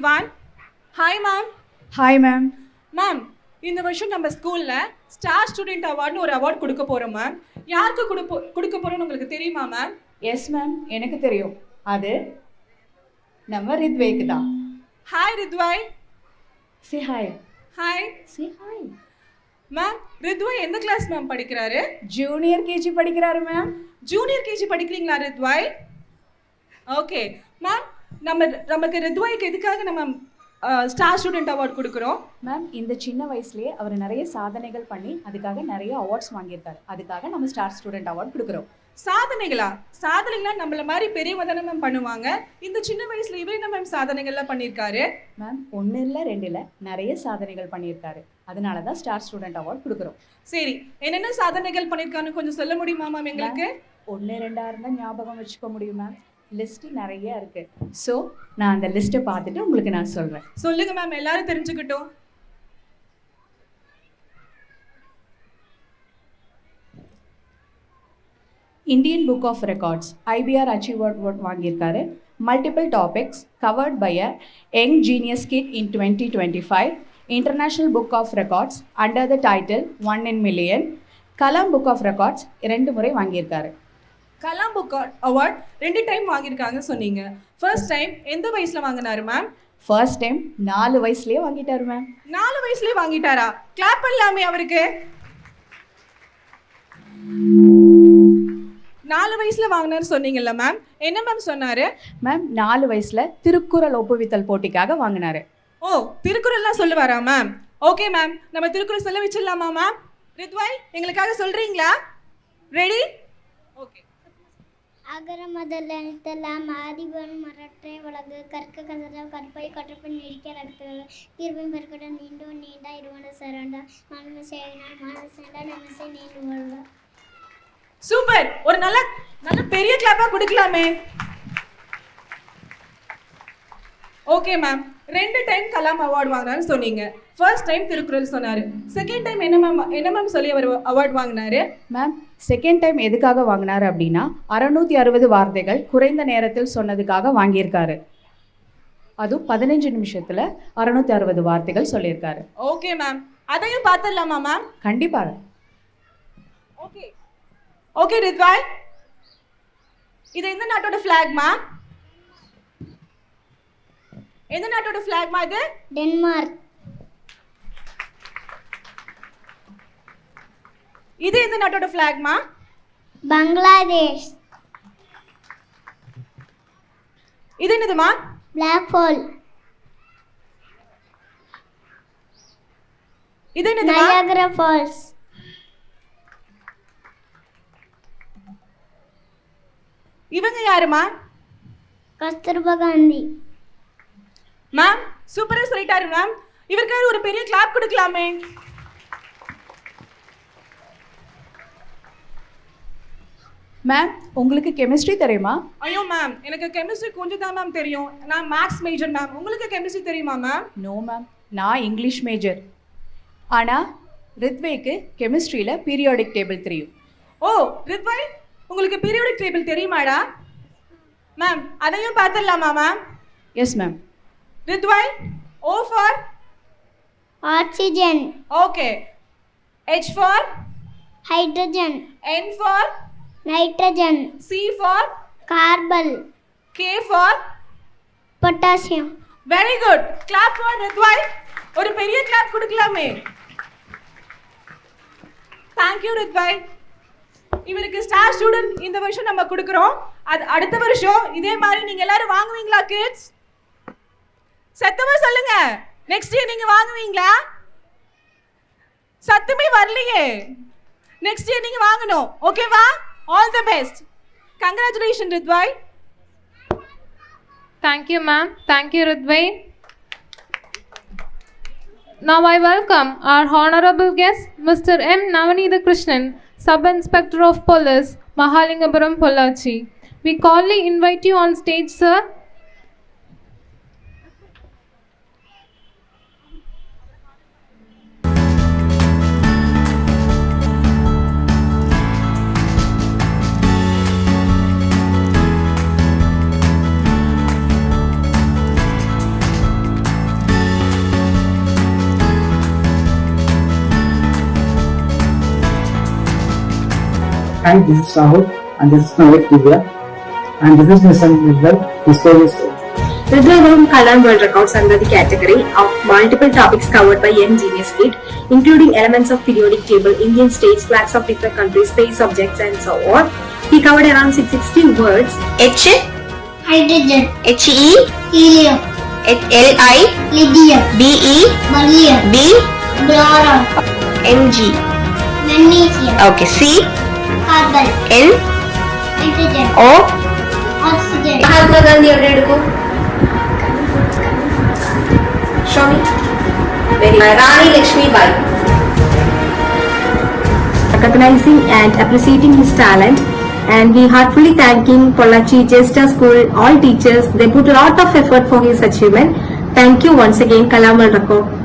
everyone. Hi ma'am. Hi ma'am. Ma'am இந்த வருஷம் நம்ம ஸ்கூலில் ஸ்டார் ஸ்டூடெண்ட் அவார்ட்னு ஒரு அவார்ட் கொடுக்க போகிறோம் மேம். யாருக்கு கொடுக்க போகிறோம்னு உங்களுக்கு தெரியுமா மேம்? எஸ் மேம், எனக்கு தெரியும். அது நம்ம ரித்வேக்கு தான். Hi Rithvai. Say hi. Hi. Say hi. Ma'am Rithvai எந்த கிளாஸ் மேம் படிக்கிறாரு? ஜூனியர் கேஜி படிக்கிறாரு மேம். ஜூனியர் கேஜி படிக்கிறீங்களா ரித்வாய்? ஓகே மேம், நமக்கு ரித்வாய்க்கு எதுக்காக நம்ம ஸ்டார் ஸ்டூடெண்ட் அவார்ட் கொடுக்குறோம்? மேம், இந்த சின்ன வயசுலேயே அவர் நிறைய சாதனைகள் பண்ணி அதுக்காக நிறைய அவார்ட்ஸ் வாங்கியிருக்காரு. அதுக்காக நம்ம ஸ்டார் ஸ்டூடெண்ட் அவார்ட் கொடுக்குறோம். சாதனைகள்லாம் நம்மள மாதிரி பெரியவங்க தானே மேம் பண்ணுவாங்க. இந்த சின்ன வயசுல இவர் என்ன மேம் சாதனைகள்லாம் பண்ணியிருக்காரு? மேம், 1 இல்லை 2 இல்லை நிறைய சாதனைகள் பண்ணியிருக்காரு. அதனால தான் ஸ்டார் ஸ்டூடெண்ட் அவார்ட் கொடுக்குறோம். சரி, என்னென்ன சாதனைகள் பண்ணியிருக்காருன்னு கொஞ்சம் சொல்ல முடியுமா மேம் எங்களுக்கு? 1 2 இருந்தால் ஞாபகம் வச்சுக்க முடியும் மேம். லிஸ்ட்டு நிறைய இருக்கு. ஸோ நான் அந்த லிஸ்ட்டை பார்த்துட்டு உங்களுக்கு நான் சொல்கிறேன். சொல்லுங்க மேம், எல்லாரும் தெரிஞ்சுக்கிட்டோம். Indian book of records IBR achiever award வாங்கியிருக்காரு. Multiple topics covered by a young genius kid in 2025. International book of records under the title 1 in million. Kalam book of records 2 முறை வாங்கியிருக்காரு. கலாம் புக் அவார்ட் 2 டைம் வாங்கியிருக்காங்கன்னு சொன்னீங்க. First time எந்த வயசுல வாங்கினாரு ma'am? First time 4 வயசுலேயே வாங்கிட்டாரு மேம். 4 வயசுலேயே வாங்கிட்டாரா? கிளாப் பண்ணலாமே அவருக்கு. 4 வயசுல வாங்கினாரு சொன்னீங்கல்ல மேம், என்ன மேம் சொன்னாரு? மேம், 4 வயசுல திருக்குறள் ஒப்புவித்தல் போட்டிக்காக வாங்கினாரு. ஓ, திருக்குறள்லாம் சொல்லுவாரா மேம்? ஓகே மேம், நம்ம திருக்குறள் சொல்ல வச்சிடலாமா மேம்? ரித்வாய், எங்களுக்காக சொல்றீங்களா? ரெடி? ஓகே. அகர முதல் எழுத்தெல்லாம் ஆதிபன் மரற்றை உலகு கற்க கசர கற்பை கற்றப்பன் நெடிக்க ரத்தது தீர்ப்பம் பெருக்கட நீண்டோ நீண்டா இருவன சரண்டா மனம சேவினா மனசேண்டா நமசே நீண்டு வாழ்வா. சூப்பர். ஒரு நல்ல பெரிய கிளாப்பா கொடுக்கலாமே. Okay ma'am, 2 time Kalam award வாங்கினாருன்னு சொன்னீங்க. ஃபர்ஸ்ட் டைம் திருக்குறள் சொன்னாரு. செகண்ட் டைம் என்ன மேம் சொல்லி அவர் அவார்டு வாங்கினாரு? மேம், செகண்ட் டைம் எதுக்காக வாங்கினாரு அப்படின்னா 660 வார்த்தைகள் குறைந்த நேரத்தில் சொன்னதுக்காக வாங்கியிருக்காரு. அதுவும் 15 நிமிஷத்தில் 660 வார்த்தைகள் சொல்லியிருக்காரு. ஓகே மேம், அதையும் பார்த்துடலாமா மேம்? கண்டிப்பாக. ஓகே ஓகே ரித்வாய், இது எந்த நாட்டோட ஃபிளாக்மா? எந்த நாட்டோட ஃபிளாக்மா இது? டென்மார்க். இது எந்த நாட்டோட ஃபிளாக்மா? பங்களாதேஷ். இது என்னதுமா? Black hole. இது என்னதுமா? Niagara Falls. இவங்க யாருமா? கஸ்தூர்பா காந்தி. மேம், சூப்பரா சொல்லிட்டாரு மேம். இவருக்காக ஒரு பெரிய கிளாப் கொடுக்கலாமே. மேம், உங்களுக்கு கெமிஸ்ட்ரி தெரியுமா? ஐயோ மேம், எனக்கு கெமிஸ்ட்ரி கொஞ்சம் தான் மேம் தெரியும். நான் மேத்ஸ் மேஜர் மேம். உங்களுக்கு கெமிஸ்ட்ரி தெரியுமா மேம்? நோ மேம், நான் இங்கிலீஷ் மேஜர். ஆனால் ரித்வேக்கு கெமிஸ்ட்ரியில் பீரியாடிக் டேபிள் தெரியும். ஓ ரித்வாய், உங்களுக்கு பீரியாடிக் டேபிள் தெரியுமாடா? மேம், அதையும் பார்த்துடலாமா ma'am? Yes ma'am. Rithvai, O for oxygen. Okay. H for hydrogen. N for nitrogen. C for carbon. K for potassium. Very good. Clap for Rithvai. ஒரு பெரிய clap கொடுக்கலாமே. Thank you Rithvai. இவருக்கு star student இந்த வருஷம் நம்ம கொடுக்குறோம். அது அடுத்த வருஷம் இதே மாதிரி நீங்க எல்லாரும் வாங்குவீங்களா கிட்ஸ்? சத்தமா சொல்லுங்க. நெக்ஸ்ட் இயர் நீங்க வாங்குவீங்களா? சத்தமே வரலையே. நெக்ஸ்ட் இயர் நீங்க வாங்கணும். ஓகேவா? All the best. Congratulation Rithvai. Thank you, ma'am. Thank you, Ridvay. Now I welcome our honorable guest, Mr. M. Navanitha Krishnan, Sub-Inspector of Police, Mahalingapuram, Pollachi. We cordially invite you on stage, sir. Hi, this is Rahul, and this is my wife Divya, and this is my son Nirval, who is 4 years old. Rudragram Kalam World Records under the category of multiple topics covered by Young Genius Kid, including elements of periodic table, Indian states, flags of different countries, space objects, and so on. He covered around 660 words. H. Hydrogen. He, Helium. Li, Lithium. Be, Beryllium. B, Boron. Mg. Magnesium. Okay, C, Carbon. N, Nitrogen. O. Oxygen. Mahatma Gandhi ever eduko? Show me. Very nice. Rani Lakshmi Bai. Recognizing and appreciating his talent, and we heartfully thanking Pollachi Chester School, all teachers. They put a lot of effort for his achievement. Thank you once again, Kalam World Record.